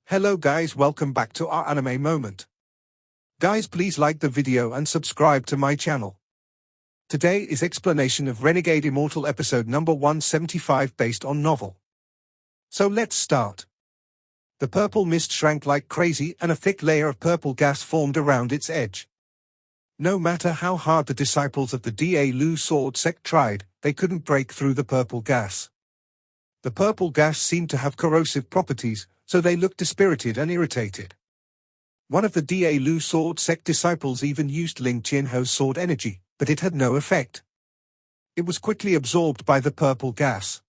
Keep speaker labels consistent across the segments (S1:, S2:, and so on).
S1: Hello guys, welcome back to our anime moment. Guys, please like the video and subscribe to my channel. Today is explanation of Renegade Immortal episode number 175 based on novel. So let's start. The purple mist shrank like crazy and a thick layer of purple gas formed around its edge. No matter how hard the disciples of the Da Lu sword sect tried, they couldn't break through the purple gas. The purple gas seemed to have corrosive properties, so they looked dispirited and irritated. One of the Da Lu sword sect disciples even used Ling Qianho's sword energy, but it had no effect. It was quickly absorbed by the purple gas.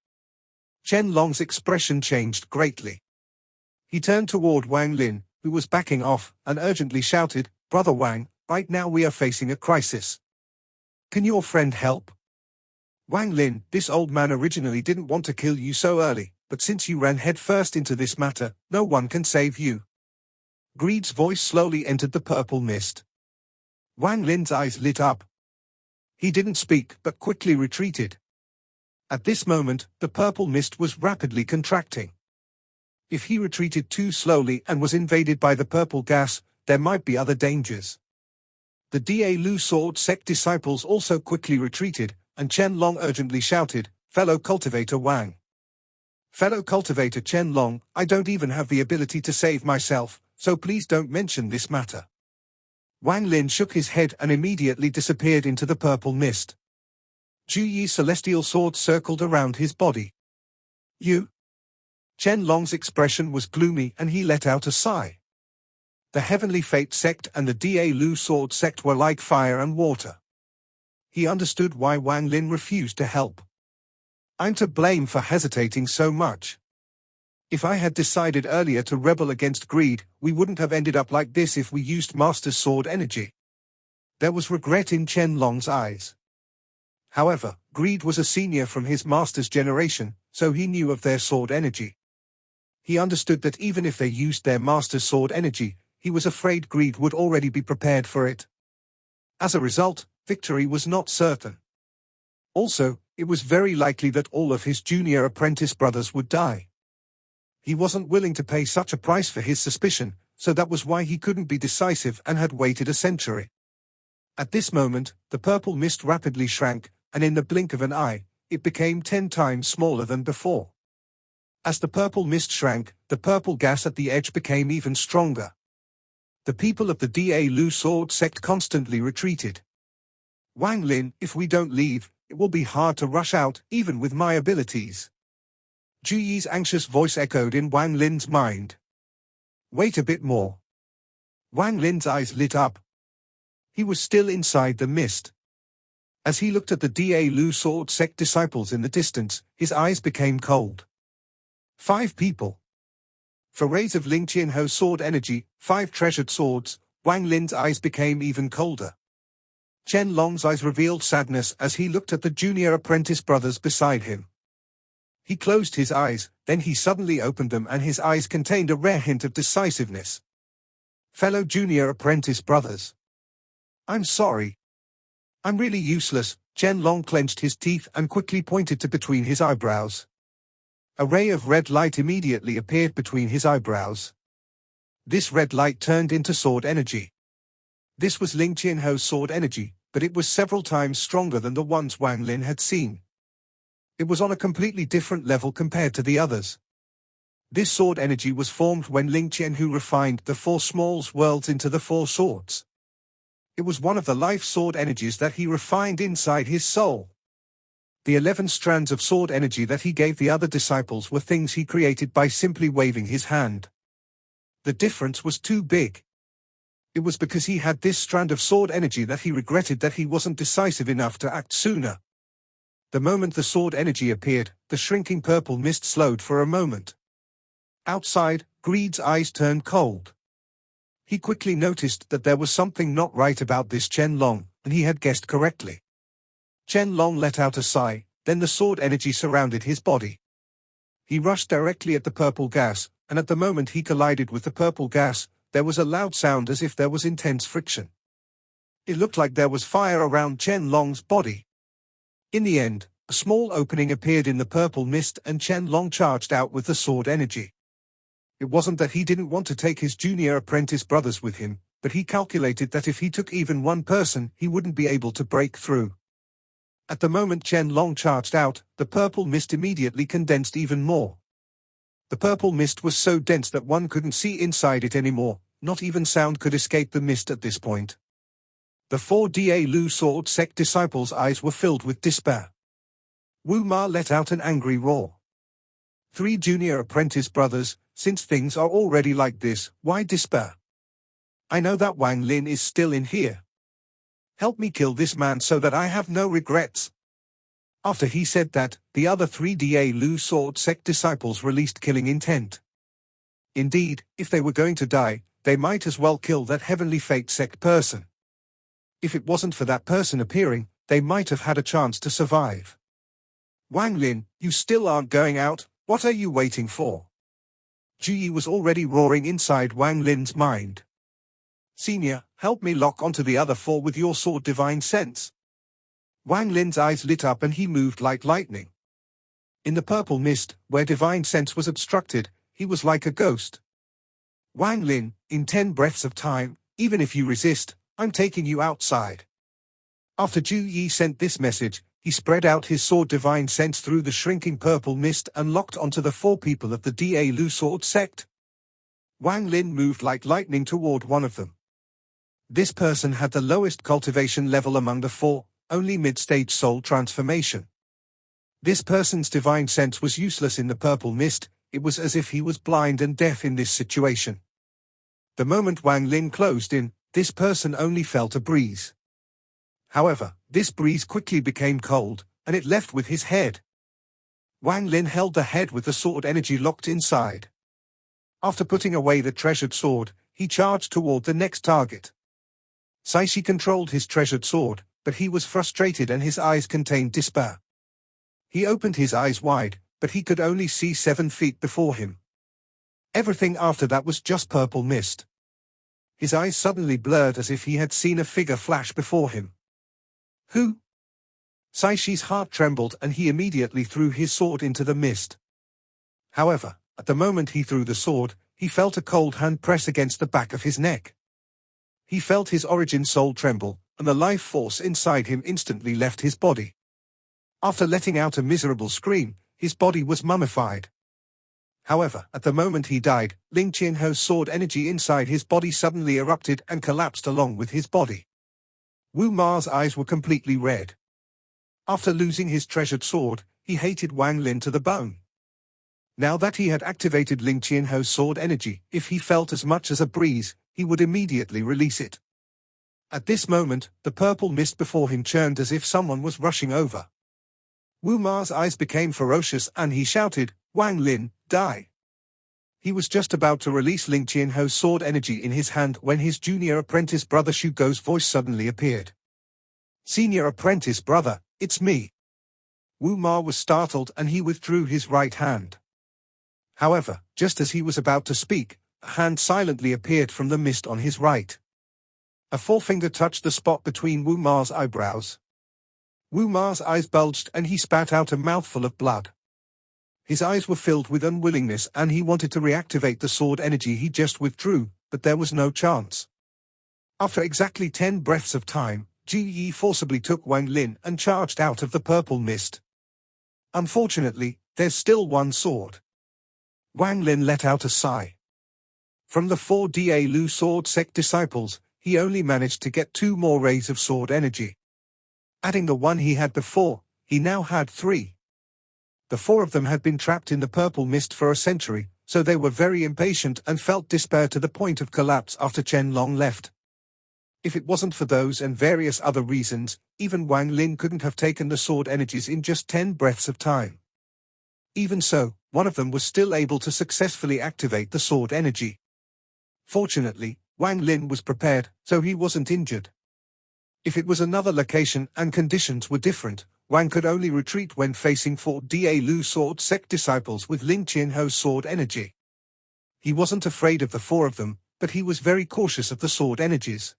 S1: Chen Long's expression changed greatly. He turned toward Wang Lin, who was backing off, and urgently shouted, "Brother Wang, right now we are facing a crisis. Can your friend help?" "Wang Lin, this old man originally didn't want to kill you so early, but since you ran headfirst into this matter, no one can save you." Greed's voice slowly entered the purple mist. Wang Lin's eyes lit up. He didn't speak, but quickly retreated. At this moment, the purple mist was rapidly contracting. If he retreated too slowly and was invaded by the purple gas, there might be other dangers. The Da Lu sword sect disciples also quickly retreated, and Chen Long urgently shouted, "Fellow cultivator Wang. Fellow cultivator Chen Long, I don't even have the ability to save myself, so please don't mention this matter." Wang Lin shook his head and immediately disappeared into the purple mist. Zhu Yi's celestial sword circled around his body. "You?" Chen Long's expression was gloomy and he let out a sigh. The Heavenly Fate sect and the Da Lu sword sect were like fire and water. He understood why Wang Lin refused to help. "I'm to blame for hesitating so much. If I had decided earlier to rebel against greed, we wouldn't have ended up like this if we used Master's sword energy." There was regret in Chen Long's eyes. However, Greed was a senior from his master's generation, so he knew of their sword energy. He understood that even if they used their master's sword energy, he was afraid Greed would already be prepared for it. As a result, victory was not certain. Also, it was very likely that all of his junior apprentice brothers would die. He wasn't willing to pay such a price for his suspicion, so that was why he couldn't be decisive and had waited a century. At this moment, the purple mist rapidly shrank, and in the blink of an eye, it became 10 times smaller than before. As the purple mist shrank, the purple gas at the edge became even stronger. The people of the Da Lu sword sect constantly retreated. "Wang Lin, if we don't leave, it will be hard to rush out, even with my abilities." Zhu Yi's anxious voice echoed in Wang Lin's mind. "Wait a bit more." Wang Lin's eyes lit up. He was still inside the mist. As he looked at the Da Lu sword sect disciples in the distance, his eyes became cold. 5 people. For rays of Ling Qianho's sword energy, 5 treasured swords, Wang Lin's eyes became even colder. Chen Long's eyes revealed sadness as he looked at the junior apprentice brothers beside him. He closed his eyes, then he suddenly opened them and his eyes contained a rare hint of decisiveness. "Fellow junior apprentice brothers. I'm sorry. I'm really useless." Chen Long clenched his teeth and quickly pointed to between his eyebrows. A ray of red light immediately appeared between his eyebrows. This red light turned into sword energy. This was Ling Qianho's sword energy, but it was several times stronger than the ones Wang Lin had seen. It was on a completely different level compared to the others. This sword energy was formed when Ling Qianho refined the 4 small worlds into the 4 swords. It was one of the life sword energies that he refined inside his soul. The 11 strands of sword energy that he gave the other disciples were things he created by simply waving his hand. The difference was too big. It was because he had this strand of sword energy that he regretted that he wasn't decisive enough to act sooner. The moment the sword energy appeared, the shrinking purple mist slowed for a moment. Outside, Greed's eyes turned cold. He quickly noticed that there was something not right about this Chen Long, and he had guessed correctly. Chen Long let out a sigh, then the sword energy surrounded his body. He rushed directly at the purple gas, and at the moment he collided with the purple gas, there was a loud sound as if there was intense friction. It looked like there was fire around Chen Long's body. In the end, a small opening appeared in the purple mist and Chen Long charged out with the sword energy. It wasn't that he didn't want to take his junior apprentice brothers with him, but he calculated that if he took even one person, he wouldn't be able to break through. At the moment Chen Long charged out, the purple mist immediately condensed even more. The purple mist was so dense that one couldn't see inside it anymore, not even sound could escape the mist at this point. The 4 Da Lu Sword Sect disciples' eyes were filled with despair. Wu Ma let out an angry roar. 3 junior apprentice brothers, since things are already like this, why despair? I know that Wang Lin is still in here. Help me kill this man so that I have no regrets. After he said that, the other 3 Da Lu Sword Sect disciples released killing intent. Indeed, if they were going to die, they might as well kill that Heavenly Fate Sect person. If it wasn't for that person appearing, they might have had a chance to survive. Wang Lin, you still aren't going out, what are you waiting for? Zhu Yi was already roaring inside Wang Lin's mind. Senior, help me lock onto the other 4 with your sword divine sense. Wang Lin's eyes lit up and he moved like lightning. In the purple mist, where divine sense was obstructed, he was like a ghost. Wang Lin, in 10 breaths of time, even if you resist, I'm taking you outside. After Zhu Yi sent this message, he spread out his sword divine sense through the shrinking purple mist and locked onto the 4 people of the Da Lu Sword Sect. Wang Lin moved like lightning toward one of them. This person had the lowest cultivation level among the 4, only mid-stage soul transformation. This person's divine sense was useless in the purple mist, it was as if he was blind and deaf in this situation. The moment Wang Lin closed in, this person only felt a breeze. However, this breeze quickly became cold, and it left with his head. Wang Lin held the head with the sword energy locked inside. After putting away the treasured sword, he charged toward the next target. Saishi controlled his treasured sword, but he was frustrated and his eyes contained despair. He opened his eyes wide, but he could only see 7 feet before him. Everything after that was just purple mist. His eyes suddenly blurred as if he had seen a figure flash before him. Who? Saishi's heart trembled and he immediately threw his sword into the mist. However, at the moment he threw the sword, he felt a cold hand press against the back of his neck. He felt his origin soul tremble, and the life force inside him instantly left his body. After letting out a miserable scream, his body was mummified. However, at the moment he died, Ling Qianho's sword energy inside his body suddenly erupted and collapsed along with his body. Wu Ma's eyes were completely red. After losing his treasured sword, he hated Wang Lin to the bone. Now that he had activated Ling Qianho's sword energy, if he felt as much as a breeze, he would immediately release it. At this moment, the purple mist before him churned as if someone was rushing over. Wu Ma's eyes became ferocious and he shouted, Wang Lin, die! He was just about to release Ling Qianho's sword energy in his hand when his junior apprentice brother Shu Go's voice suddenly appeared. Senior apprentice brother, it's me. Wu Ma was startled and he withdrew his right hand. However, just as he was about to speak, a hand silently appeared from the mist on his right. A forefinger touched the spot between Wu Ma's eyebrows. Wu Ma's eyes bulged and he spat out a mouthful of blood. His eyes were filled with unwillingness and he wanted to reactivate the sword energy he just withdrew, but there was no chance. After exactly 10 breaths of time, Ji Yi forcibly took Wang Lin and charged out of the purple mist. Unfortunately, there's still one sword. Wang Lin let out a sigh. From the 4 Da Lu Sword Sect disciples, he only managed to get 2 more rays of sword energy. Adding the one he had before, he now had 3. The 4 of them had been trapped in the purple mist for a century, so they were very impatient and felt despair to the point of collapse after Chen Long left. If it wasn't for those and various other reasons, even Wang Lin couldn't have taken the sword energies in just 10 breaths of time. Even so, one of them was still able to successfully activate the sword energy. Fortunately, Wang Lin was prepared, so he wasn't injured. If it was another location and conditions were different, Wang could only retreat when facing 4 Da Lu Sword Sect disciples with Ling Qianho's sword energy. He wasn't afraid of the 4 of them, but he was very cautious of the sword energies.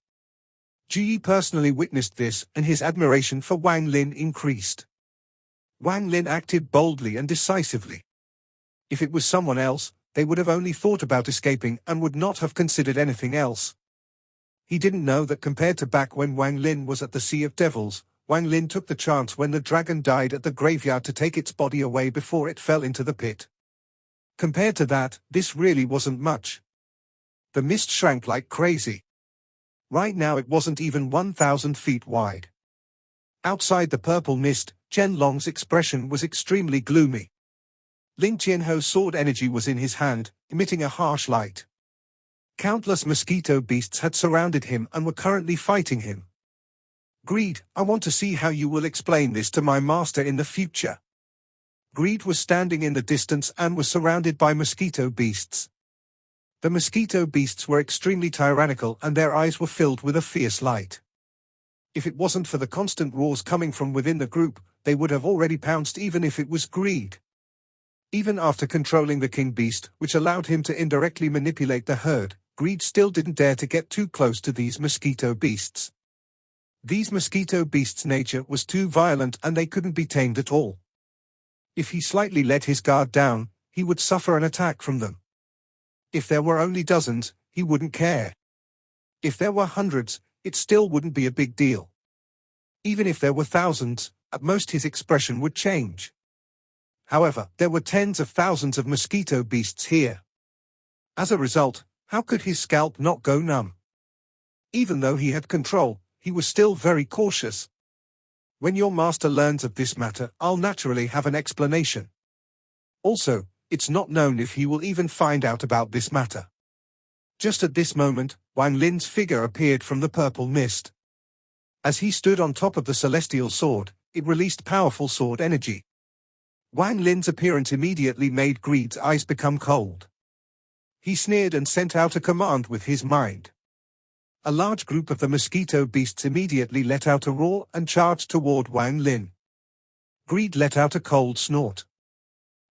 S1: Ji Yi personally witnessed this and his admiration for Wang Lin increased. Wang Lin acted boldly and decisively. If it was someone else, they would have only thought about escaping and would not have considered anything else. He didn't know that compared to back when Wang Lin was at the Sea of Devils, Wang Lin took the chance when the dragon died at the graveyard to take its body away before it fell into the pit. Compared to that, this really wasn't much. The mist shrank like crazy. Right now it wasn't even 1,000 feet wide. Outside the purple mist, Chen Long's expression was extremely gloomy. Ling Qianho's sword energy was in his hand, emitting a harsh light. Countless mosquito beasts had surrounded him and were currently fighting him. Greed, I want to see how you will explain this to my master in the future. Greed was standing in the distance and was surrounded by mosquito beasts. The mosquito beasts were extremely tyrannical and their eyes were filled with a fierce light. If it wasn't for the constant roars coming from within the group, they would have already pounced even if it was Greed. Even after controlling the king beast, which allowed him to indirectly manipulate the herd, Greed still didn't dare to get too close to these mosquito beasts. These mosquito beasts' nature was too violent and they couldn't be tamed at all. If he slightly let his guard down, he would suffer an attack from them. If there were only dozens, he wouldn't care. If there were hundreds, it still wouldn't be a big deal. Even if there were thousands, at most his expression would change. However, there were tens of thousands of mosquito beasts here. As a result, how could his scalp not go numb? Even though he had control, he was still very cautious. When your master learns of this matter, I'll naturally have an explanation. Also, it's not known if he will even find out about this matter. Just at this moment, Wang Lin's figure appeared from the purple mist. As he stood on top of the celestial sword, it released powerful sword energy. Wang Lin's appearance immediately made Greed's eyes become cold. He sneered and sent out a command with his mind. A large group of the mosquito beasts immediately let out a roar and charged toward Wang Lin. Greed let out a cold snort.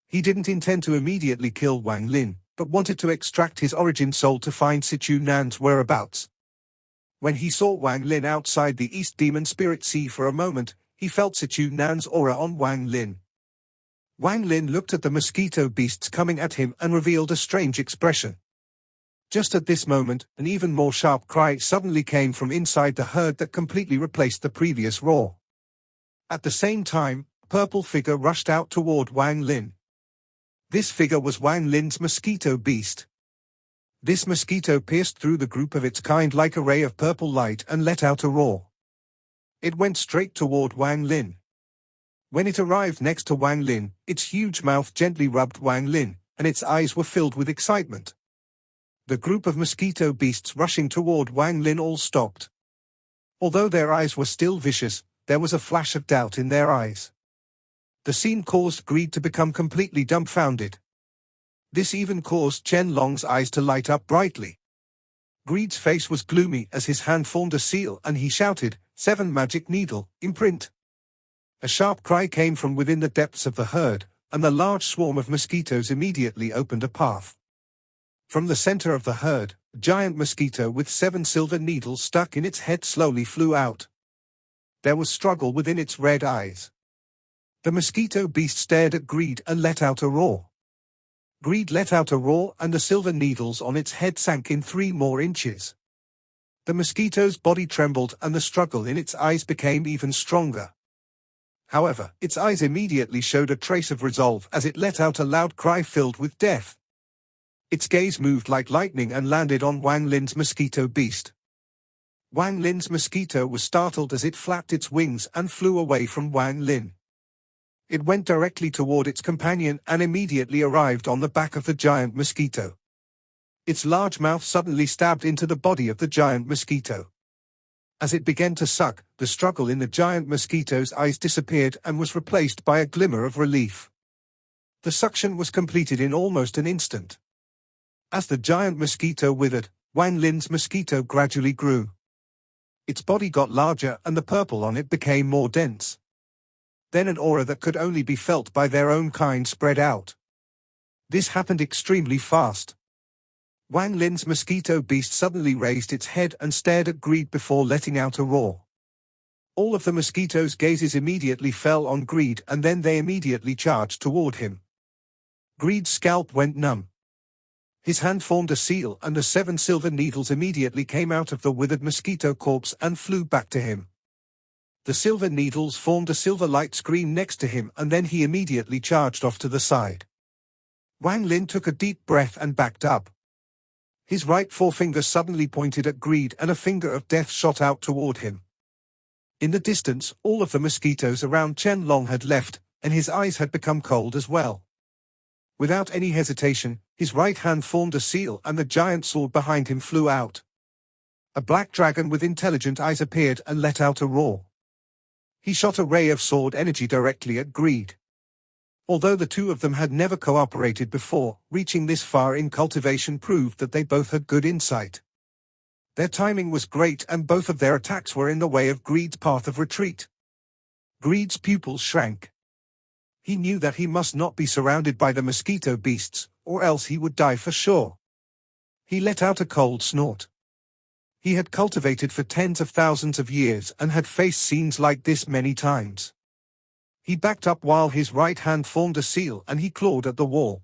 S1: He didn't intend to immediately kill Wang Lin, but wanted to extract his origin soul to find Sichu Nan's whereabouts. When he saw Wang Lin outside the East Demon Spirit Sea for a moment, he felt Sichu Nan's aura on Wang Lin. Wang Lin looked at the mosquito beasts coming at him and revealed a strange expression. Just at this moment, an even more sharp cry suddenly came from inside the herd that completely replaced the previous roar. At the same time, a purple figure rushed out toward Wang Lin. This figure was Wang Lin's mosquito beast. This mosquito pierced through the group of its kind like a ray of purple light and let out a roar. It went straight toward Wang Lin. When it arrived next to Wang Lin, its huge mouth gently rubbed Wang Lin, and its eyes were filled with excitement. The group of mosquito beasts rushing toward Wang Lin all stopped. Although their eyes were still vicious, there was a flash of doubt in their eyes. The scene caused Greed to become completely dumbfounded. This even caused Chen Long's eyes to light up brightly. Greed's face was gloomy as his hand formed a seal and he shouted, "7 magic needle, imprint." A sharp cry came from within the depths of the herd, and the large swarm of mosquitoes immediately opened a path. From the center of the herd, a giant mosquito with 7 silver needles stuck in its head slowly flew out. There was struggle within its red eyes. The mosquito beast stared at Greed and let out a roar. Greed let out a roar and the silver needles on its head sank in 3 more inches. The mosquito's body trembled and the struggle in its eyes became even stronger. However, its eyes immediately showed a trace of resolve as it let out a loud cry filled with death. Its gaze moved like lightning and landed on Wang Lin's mosquito beast. Wang Lin's mosquito was startled as it flapped its wings and flew away from Wang Lin. It went directly toward its companion and immediately arrived on the back of the giant mosquito. Its large mouth suddenly stabbed into the body of the giant mosquito. As it began to suck, the struggle in the giant mosquito's eyes disappeared and was replaced by a glimmer of relief. The suction was completed in almost an instant. As the giant mosquito withered, Wang Lin's mosquito gradually grew. Its body got larger and the purple on it became more dense. Then an aura that could only be felt by their own kind spread out. This happened extremely fast. Wang Lin's mosquito beast suddenly raised its head and stared at Greed before letting out a roar. All of the mosquito's gazes immediately fell on Greed and then they immediately charged toward him. Greed's scalp went numb. His hand formed a seal and the 7 silver needles immediately came out of the withered mosquito corpse and flew back to him. The silver needles formed a silver light screen next to him and then he immediately charged off to the side. Wang Lin took a deep breath and backed up. His right forefinger suddenly pointed at Greed and a finger of death shot out toward him. In the distance, all of the mosquitoes around Chen Long had left, and his eyes had become cold as well. Without any hesitation, his right hand formed a seal and the giant sword behind him flew out. A black dragon with intelligent eyes appeared and let out a roar. He shot a ray of sword energy directly at Greed. Although the two of them had never cooperated before, reaching this far in cultivation proved that they both had good insight. Their timing was great and both of their attacks were in the way of Greed's path of retreat. Greed's pupils shrank. He knew that he must not be surrounded by the mosquito beasts, or else he would die for sure. He let out a cold snort. He had cultivated for tens of thousands of years and had faced scenes like this many times. He backed up while his right hand formed a seal and he clawed at the wall.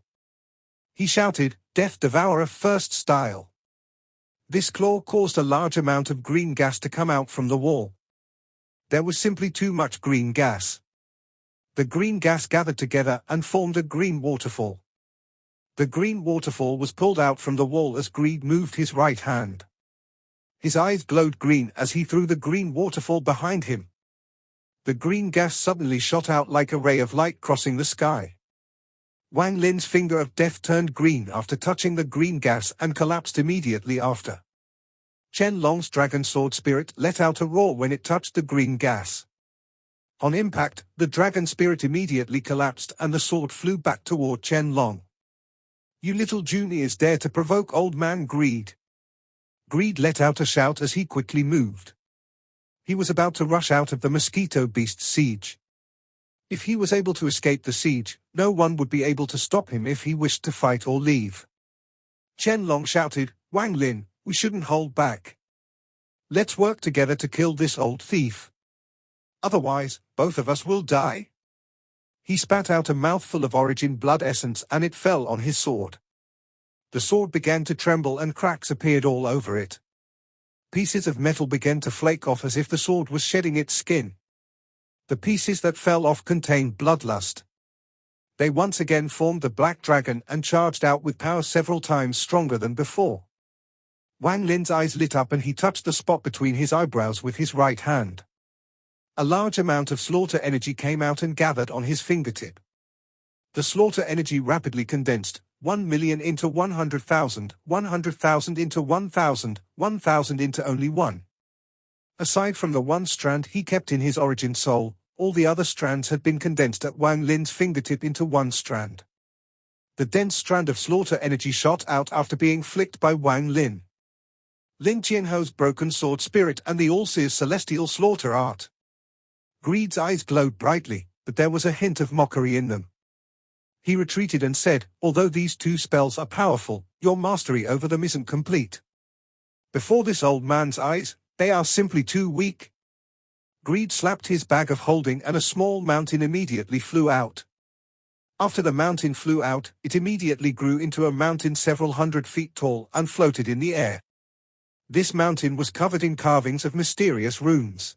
S1: He shouted, "Death Devourer first style." This claw caused a large amount of green gas to come out from the wall. There was simply too much green gas. The green gas gathered together and formed a green waterfall. The green waterfall was pulled out from the wall as Greed moved his right hand. His eyes glowed green as he threw the green waterfall behind him. The green gas suddenly shot out like a ray of light crossing the sky. Wang Lin's finger of death turned green after touching the green gas and collapsed immediately after. Chen Long's dragon sword spirit let out a roar when it touched the green gas. On impact, the dragon spirit immediately collapsed and the sword flew back toward Chen Long. "You little juniors dare to provoke old man Greed." Greed let out a shout as he quickly moved. He was about to rush out of the mosquito beast's siege. If he was able to escape the siege, no one would be able to stop him if he wished to fight or leave. Chen Long shouted, "Wang Lin, we shouldn't hold back. Let's work together to kill this old thief. Otherwise, both of us will die." He spat out a mouthful of origin blood essence and it fell on his sword. The sword began to tremble and cracks appeared all over it. Pieces of metal began to flake off as if the sword was shedding its skin. The pieces that fell off contained bloodlust. They once again formed the black dragon and charged out with power several times stronger than before. Wang Lin's eyes lit up and he touched the spot between his eyebrows with his right hand. A large amount of slaughter energy came out and gathered on his fingertip. The slaughter energy rapidly condensed, 1 million into 100,000, 100,000 into 1,000, 1,000 into only 1. Aside from the one strand he kept in his origin soul, all the other strands had been condensed at Wang Lin's fingertip into one strand. The dense strand of slaughter energy shot out after being flicked by Wang Lin. Lin Qianho's broken sword spirit and the all-seer's celestial slaughter art. Greed's eyes glowed brightly, but there was a hint of mockery in them. He retreated and said, "Although these two spells are powerful, your mastery over them isn't complete. Before this old man's eyes, they are simply too weak." Greed slapped his bag of holding and a small mountain immediately flew out. After the mountain flew out, it immediately grew into a mountain several hundred feet tall and floated in the air. This mountain was covered in carvings of mysterious runes.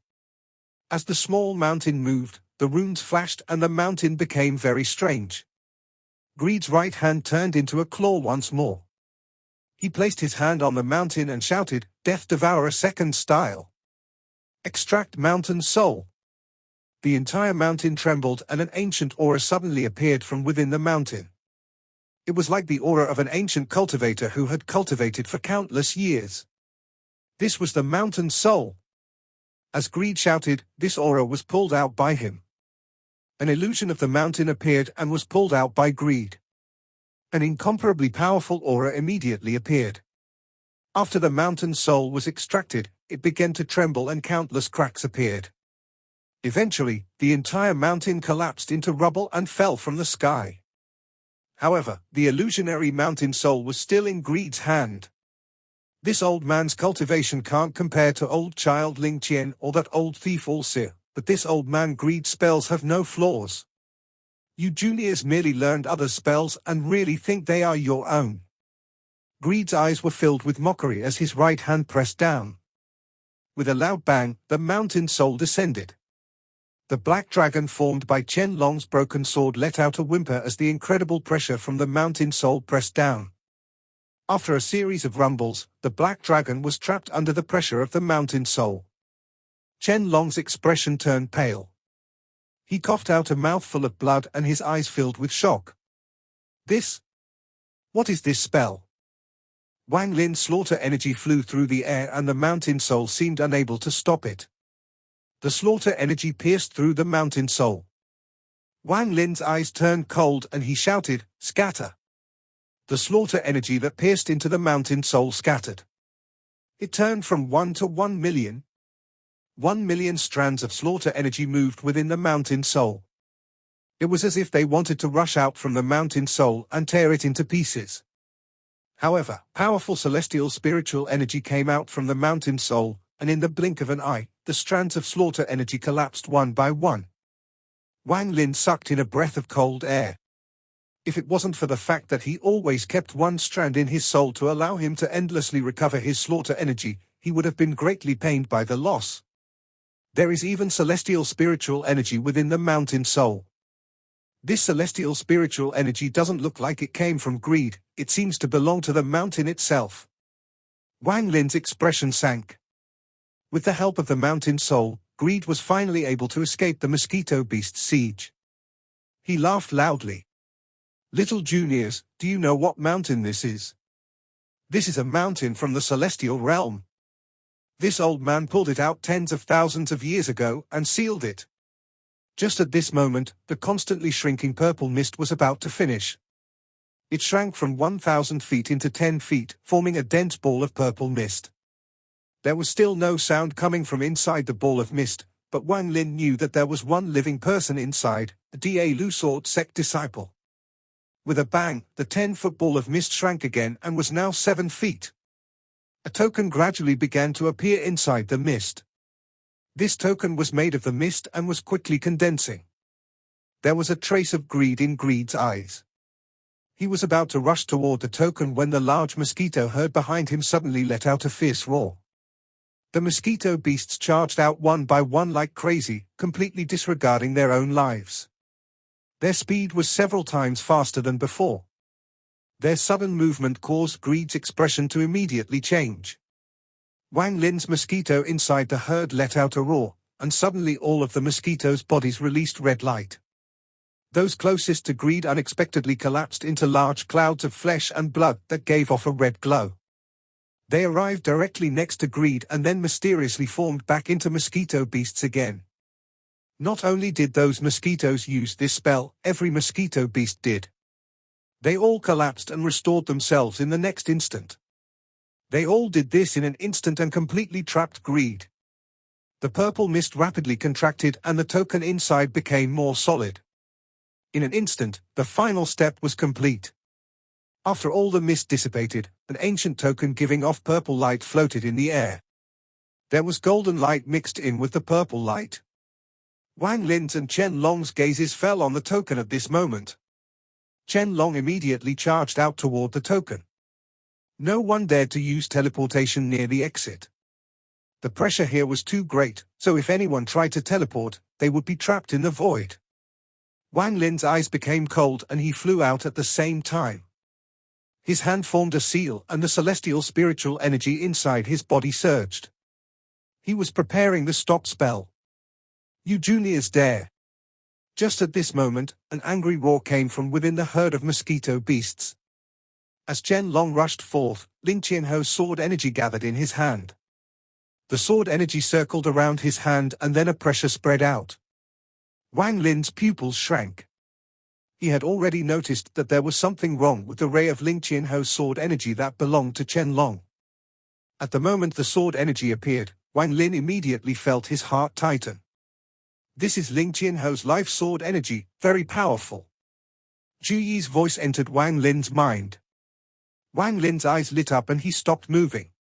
S1: As the small mountain moved, the runes flashed and the mountain became very strange. Greed's right hand turned into a claw once more. He placed his hand on the mountain and shouted, "Death Devourer second style. Extract mountain soul." The entire mountain trembled and an ancient aura suddenly appeared from within the mountain. It was like the aura of an ancient cultivator who had cultivated for countless years. This was the mountain soul. As Greed shouted, this aura was pulled out by him. An illusion of the mountain appeared and was pulled out by Greed. An incomparably powerful aura immediately appeared. After the mountain soul was extracted, it began to tremble and countless cracks appeared. Eventually, the entire mountain collapsed into rubble and fell from the sky. However, the illusionary mountain soul was still in Greed's hand. This old man's cultivation can't compare to old child Ling Qian or that old thief Allseer, but this old man Greed's spells have no flaws. You juniors merely learned other spells and really think they are your own. Greed's eyes were filled with mockery as his right hand pressed down. With a loud bang, the mountain soul descended. The black dragon formed by Chen Long's broken sword let out a whimper as the incredible pressure from the mountain soul pressed down. After a series of rumbles, the black dragon was trapped under the pressure of the mountain soul. Chen Long's expression turned pale. He coughed out a mouthful of blood and his eyes filled with shock. What is this spell? Wang Lin's slaughter energy flew through the air and the mountain soul seemed unable to stop it. The slaughter energy pierced through the mountain soul. Wang Lin's eyes turned cold and he shouted, "Scatter!" The slaughter energy that pierced into the mountain soul scattered. It turned from 1 to 1 million. 1 million strands of slaughter energy moved within the mountain soul. It was as if they wanted to rush out from the mountain soul and tear it into pieces. However, powerful celestial spiritual energy came out from the mountain soul, and in the blink of an eye, the strands of slaughter energy collapsed one by one. Wang Lin sucked in a breath of cold air. If it wasn't for the fact that he always kept one strand in his soul to allow him to endlessly recover his slaughter energy, he would have been greatly pained by the loss. There is even celestial spiritual energy within the mountain soul. This celestial spiritual energy doesn't look like it came from greed, it seems to belong to the mountain itself. Wang Lin's expression sank. With the help of the mountain soul, Greed was finally able to escape the mosquito beast's siege. He laughed loudly. "Little juniors, do you know what mountain this is? This is a mountain from the celestial realm. This old man pulled it out tens of thousands of years ago and sealed it." Just at this moment, the constantly shrinking purple mist was about to finish. It shrank from 1,000 feet into 10 feet, forming a dense ball of purple mist. There was still no sound coming from inside the ball of mist, but Wang Lin knew that there was one living person inside, the Da Lu Sword Sect disciple. With a bang, the 10-foot ball of mist shrank again and was now 7 feet. A token gradually began to appear inside the mist. This token was made of the mist and was quickly condensing. There was a trace of greed in Greed's eyes. He was about to rush toward the token when the large mosquito herd behind him suddenly let out a fierce roar. The mosquito beasts charged out one by one like crazy, completely disregarding their own lives. Their speed was several times faster than before. Their sudden movement caused Greed's expression to immediately change. Wang Lin's mosquito inside the herd let out a roar, and suddenly all of the mosquitoes' bodies released red light. Those closest to Greed unexpectedly collapsed into large clouds of flesh and blood that gave off a red glow. They arrived directly next to Greed and then mysteriously formed back into mosquito beasts again. Not only did those mosquitoes use this spell, every mosquito beast did. They all collapsed and restored themselves in the next instant. They all did this in an instant and completely trapped Greed. The purple mist rapidly contracted and the token inside became more solid. In an instant, the final step was complete. After all the mist dissipated, an ancient token giving off purple light floated in the air. There was golden light mixed in with the purple light. Wang Lin's and Chen Long's gazes fell on the token at this moment. Chen Long immediately charged out toward the token. No one dared to use teleportation near the exit. The pressure here was too great, so if anyone tried to teleport, they would be trapped in the void. Wang Lin's eyes became cold and he flew out at the same time. His hand formed a seal and the celestial spiritual energy inside his body surged. He was preparing the stop spell. "You juniors dare!" Just at this moment, an angry roar came from within the herd of mosquito beasts. As Chen Long rushed forth, Ling Qianho's sword energy gathered in his hand. The sword energy circled around his hand and then a pressure spread out. Wang Lin's pupils shrank. He had already noticed that there was something wrong with the ray of Ling Qianho's sword energy that belonged to Chen Long. At the moment the sword energy appeared, Wang Lin immediately felt his heart tighten. This is Ling Qianho's life sword energy, very powerful. Zhu Yi's voice entered Wang Lin's mind. Wang Lin's eyes lit up and he stopped moving.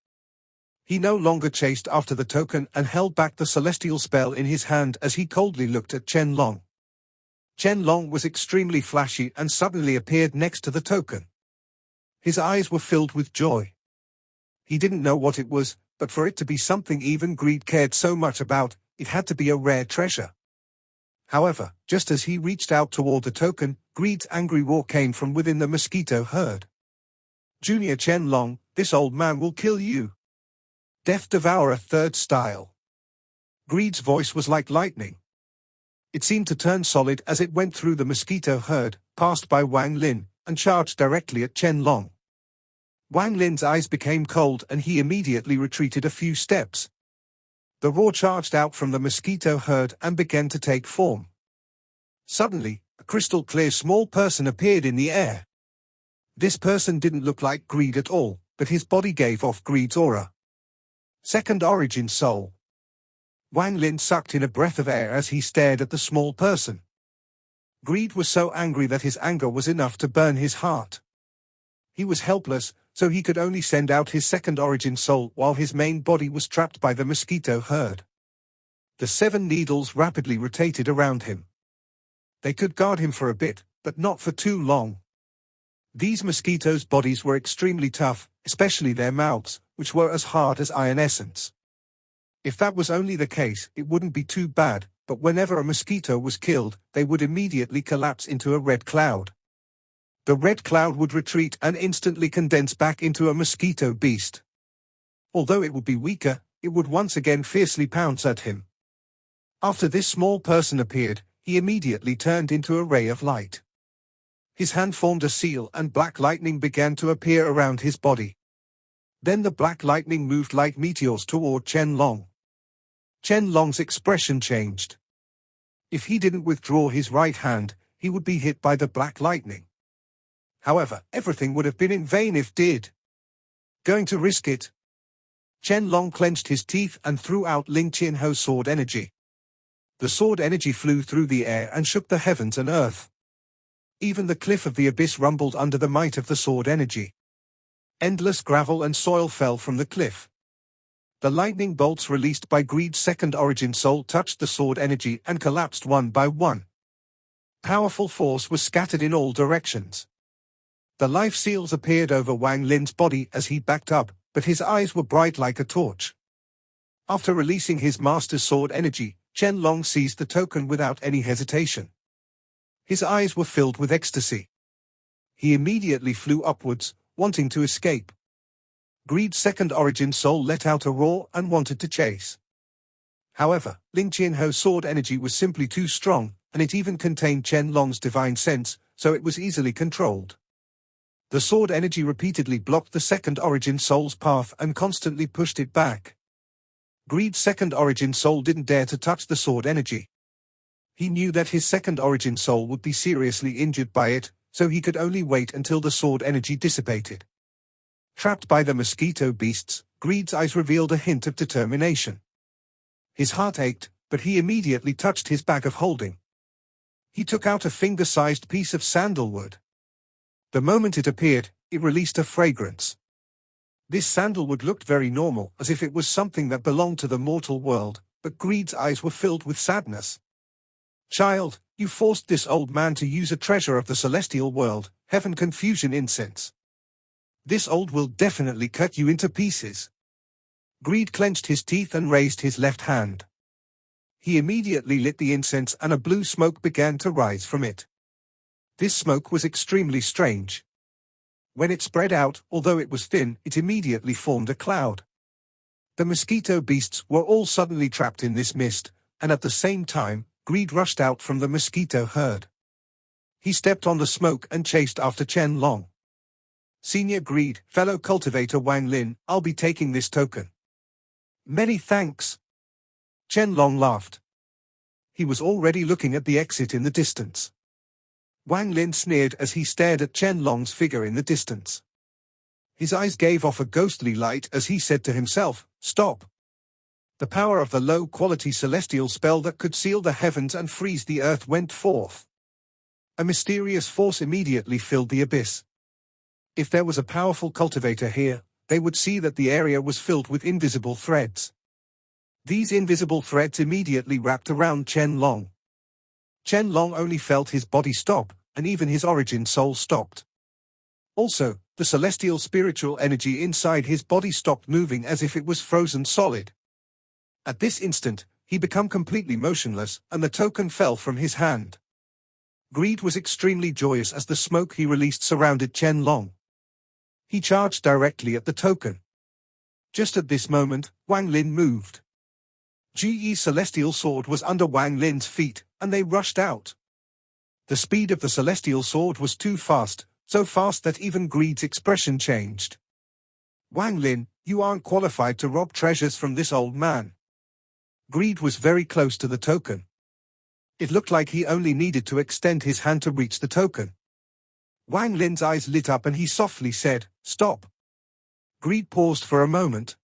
S1: He no longer chased after the token and held back the celestial spell in his hand as he coldly looked at Chen Long. Chen Long was extremely flashy and suddenly appeared next to the token. His eyes were filled with joy. He didn't know what it was, but for it to be something even Greed cared so much about, it had to be a rare treasure. However, just as he reached out toward the token, Greed's angry roar came from within the mosquito herd. "Junior Chen Long, this old man will kill you. Death Devourer Third Style." Greed's voice was like lightning. It seemed to turn solid as it went through the mosquito herd, passed by Wang Lin, and charged directly at Chen Long. Wang Lin's eyes became cold and he immediately retreated a few steps. The roar charged out from the mosquito herd and began to take form. Suddenly, a crystal-clear small person appeared in the air. This person didn't look like Greed at all, but his body gave off Greed's aura. Second Origin Soul. Wang Lin sucked in a breath of air as he stared at the small person. Greed was so angry that his anger was enough to burn his heart. He was helpless, so he could only send out his second origin soul while his main body was trapped by the mosquito herd. The 7 needles rapidly rotated around him. They could guard him for a bit, but not for too long. These mosquitoes' bodies were extremely tough, especially their mouths, which were as hard as iron essence. If that was only the case, it wouldn't be too bad, but whenever a mosquito was killed, they would immediately collapse into a red cloud. The red cloud would retreat and instantly condense back into a mosquito beast. Although it would be weaker, it would once again fiercely pounce at him. After this small person appeared, he immediately turned into a ray of light. His hand formed a seal and black lightning began to appear around his body. Then the black lightning moved like meteors toward Chen Long. Chen Long's expression changed. If he didn't withdraw his right hand, he would be hit by the black lightning. However, everything would have been in vain if did. Going to risk it? Chen Long clenched his teeth and threw out Ling Qianho's sword energy. The sword energy flew through the air and shook the heavens and earth. Even the cliff of the abyss rumbled under the might of the sword energy. Endless gravel and soil fell from the cliff. The lightning bolts released by Greed's second origin soul touched the sword energy and collapsed one by one. Powerful force was scattered in all directions. The life seals appeared over Wang Lin's body as he backed up, but his eyes were bright like a torch. After releasing his master's sword energy, Chen Long seized the token without any hesitation. His eyes were filled with ecstasy. He immediately flew upwards, wanting to escape. Greed's second origin soul let out a roar and wanted to chase. However, Ling Qianho's sword energy was simply too strong, and it even contained Chen Long's divine sense, so it was easily controlled. The sword energy repeatedly blocked the second origin soul's path and constantly pushed it back. Greed's second origin soul didn't dare to touch the sword energy. He knew that his second origin soul would be seriously injured by it, so he could only wait until the sword energy dissipated. Trapped by the mosquito beasts, Greed's eyes revealed a hint of determination. His heart ached, but he immediately touched his bag of holding. He took out a finger-sized piece of sandalwood. The moment it appeared, it released a fragrance. This sandalwood looked very normal, as if it was something that belonged to the mortal world, but Greed's eyes were filled with sadness. "Child, you forced this old man to use a treasure of the celestial world, heaven confusion incense. This old will definitely cut you into pieces." Greed clenched his teeth and raised his left hand. He immediately lit the incense and a blue smoke began to rise from it. This smoke was extremely strange. When it spread out, although it was thin, it immediately formed a cloud. The mosquito beasts were all suddenly trapped in this mist, and at the same time, Greed rushed out from the mosquito herd. He stepped on the smoke and chased after Chen Long. "Senior Greed, fellow cultivator Wang Lin, I'll be taking this token." "Many thanks." Chen Long laughed. He was already looking at the exit in the distance. Wang Lin sneered as he stared at Chen Long's figure in the distance. His eyes gave off a ghostly light as he said to himself, "Stop." The power of the low-quality celestial spell that could seal the heavens and freeze the earth went forth. A mysterious force immediately filled the abyss. If there was a powerful cultivator here, they would see that the area was filled with invisible threads. These invisible threads immediately wrapped around Chen Long. Chen Long only felt his body stop, and even his origin soul stopped. Also, the celestial spiritual energy inside his body stopped moving as if it was frozen solid. At this instant, he became completely motionless, and the token fell from his hand. Greed was extremely joyous as the smoke he released surrounded Chen Long. He charged directly at the token. Just at this moment, Wang Lin moved. Ji Yi's celestial sword was under Wang Lin's feet, and they rushed out. The speed of the celestial sword was too fast, so fast that even Greed's expression changed. Wang Lin, you aren't qualified to rob treasures from this old man. Greed was very close to the token. It looked like he only needed to extend his hand to reach the token. Wang Lin's eyes lit up and he softly said, "Stop." Greed paused for a moment.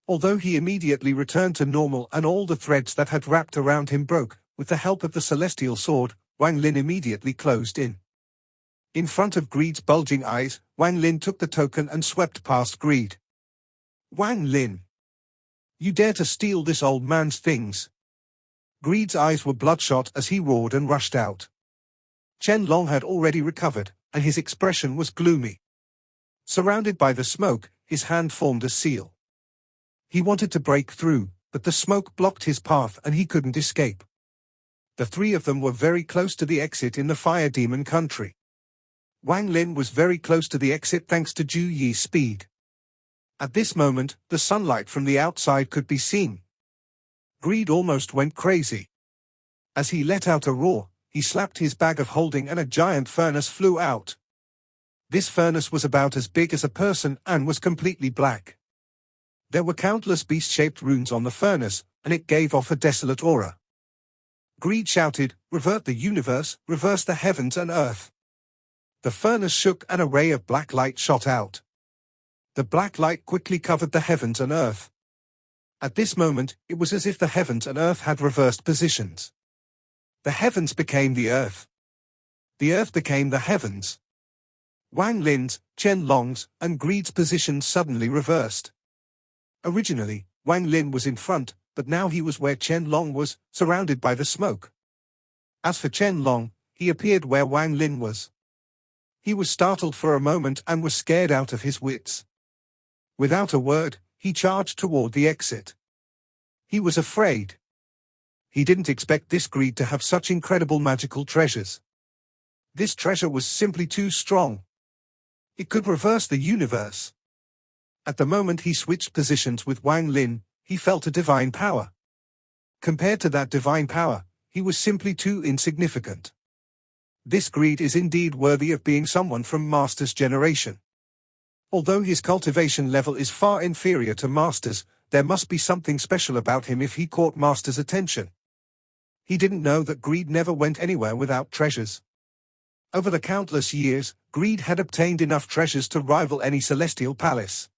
S1: Although he immediately returned to normal and all the threads that had wrapped around him broke, with the help of the celestial sword, Wang Lin immediately closed in. In front of Greed's bulging eyes, Wang Lin took the token and swept past Greed. "Wang Lin! You dare to steal this old man's things!" Greed's eyes were bloodshot as he roared and rushed out. Chen Long had already recovered, and his expression was gloomy. Surrounded by the smoke, his hand formed a seal. He wanted to break through, but the smoke blocked his path and he couldn't escape. The three of them were very close to the exit in the Fire Demon country. Wang Lin was very close to the exit thanks to Ji Yi's speed. At this moment, the sunlight from the outside could be seen. Greed almost went crazy. As he let out a roar, he slapped his bag of holding and a giant furnace flew out. This furnace was about as big as a person and was completely black. There were countless beast-shaped runes on the furnace, and it gave off a desolate aura. Greed shouted, "Revert the universe, reverse the heavens and earth." The furnace shook and a ray of black light shot out. The black light quickly covered the heavens and earth. At this moment, it was as if the heavens and earth had reversed positions. The heavens became the earth. The earth became the heavens. Wang Lin's, Chen Long's, and Greed's positions suddenly reversed. Originally, Wang Lin was in front, but now he was where Chen Long was, surrounded by the smoke. As for Chen Long, he appeared where Wang Lin was. He was startled for a moment and was scared out of his wits. Without a word, he charged toward the exit. He was afraid. He didn't expect this Greed to have such incredible magical treasures. This treasure was simply too strong. It could reverse the universe. At the moment he switched positions with Wang Lin, he felt a divine power. Compared to that divine power, he was simply too insignificant. This Greed is indeed worthy of being someone from Master's generation. Although his cultivation level is far inferior to Master's, there must be something special about him if he caught Master's attention. He didn't know that Greed never went anywhere without treasures. Over the countless years, Greed had obtained enough treasures to rival any celestial palace.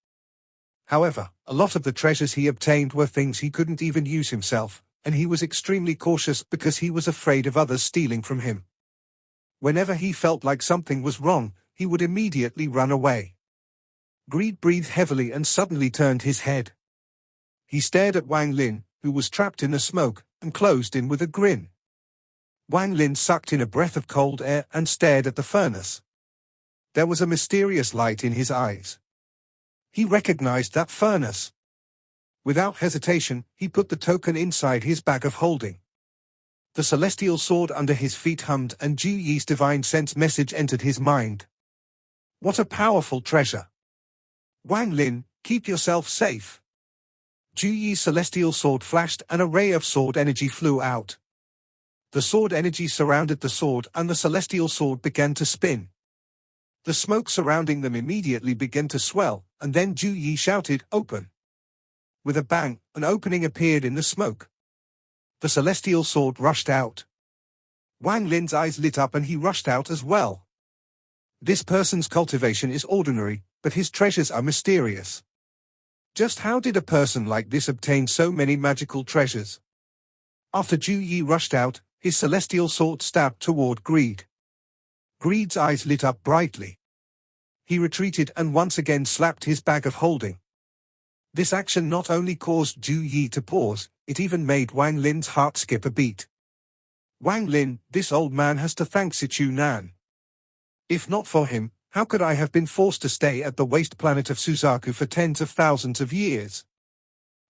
S1: However, a lot of the treasures he obtained were things he couldn't even use himself, and he was extremely cautious because he was afraid of others stealing from him. Whenever he felt like something was wrong, he would immediately run away. Greed breathed heavily and suddenly turned his head. He stared at Wang Lin, who was trapped in the smoke, and closed in with a grin. Wang Lin sucked in a breath of cold air and stared at the furnace. There was a mysterious light in his eyes. He recognized that furnace. Without hesitation, he put the token inside his bag of holding. The celestial sword under his feet hummed and Ji Yi's divine sense message entered his mind. What a powerful treasure! Wang Lin, keep yourself safe. Ji Yi's celestial sword flashed and a ray of sword energy flew out. The sword energy surrounded the sword and the celestial sword began to spin. The smoke surrounding them immediately began to swell, and then Ji Yi shouted, "Open!" With a bang, an opening appeared in the smoke. The celestial sword rushed out. Wang Lin's eyes lit up and he rushed out as well. This person's cultivation is ordinary, but his treasures are mysterious. Just how did a person like this obtain so many magical treasures? After Ji Yi rushed out, his celestial sword stabbed toward Greed. Greed's eyes lit up brightly. He retreated and once again slapped his bag of holding. This action not only caused Ji Yi to pause, it even made Wang Lin's heart skip a beat. Wang Lin, this old man has to thank Sichu Nan. If not for him, How could I have been forced to stay at the waste planet of Suzaku for tens of thousands of years?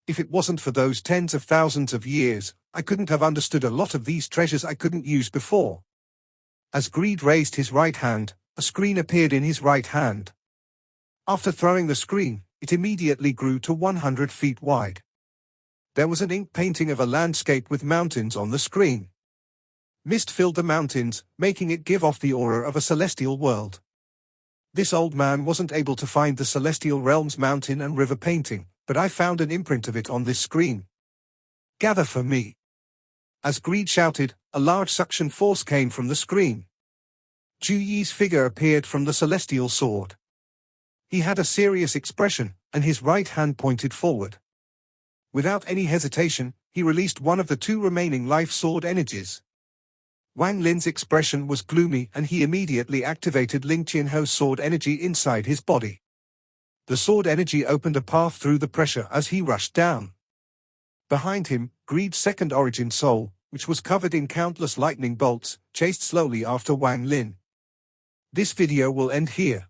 S1: If it wasn't for those tens of thousands of years, I couldn't have understood a lot of these treasures I couldn't use before. As Greed raised his right hand, a screen appeared in his right hand. After throwing the screen, it immediately grew to 100 feet wide. There was an ink painting of a landscape with mountains on the screen. Mist filled the mountains, making it give off the aura of a celestial world. This old man wasn't able to find the celestial realm's mountain and river painting, but I found an imprint of it on this screen. Gather for me. As Greed shouted, a large suction force came from the screen. Ju Yi's figure appeared from the celestial sword. He had a serious expression, and his right hand pointed forward. Without any hesitation, he released one of the two remaining life sword energies. Wang Lin's expression was gloomy and he immediately activated Ling Qianho's sword energy inside his body. The sword energy opened a path through the pressure as he rushed down. Behind him, Greed's second origin soul, which was covered in countless lightning bolts, chased slowly after Wang Lin. This video will end here.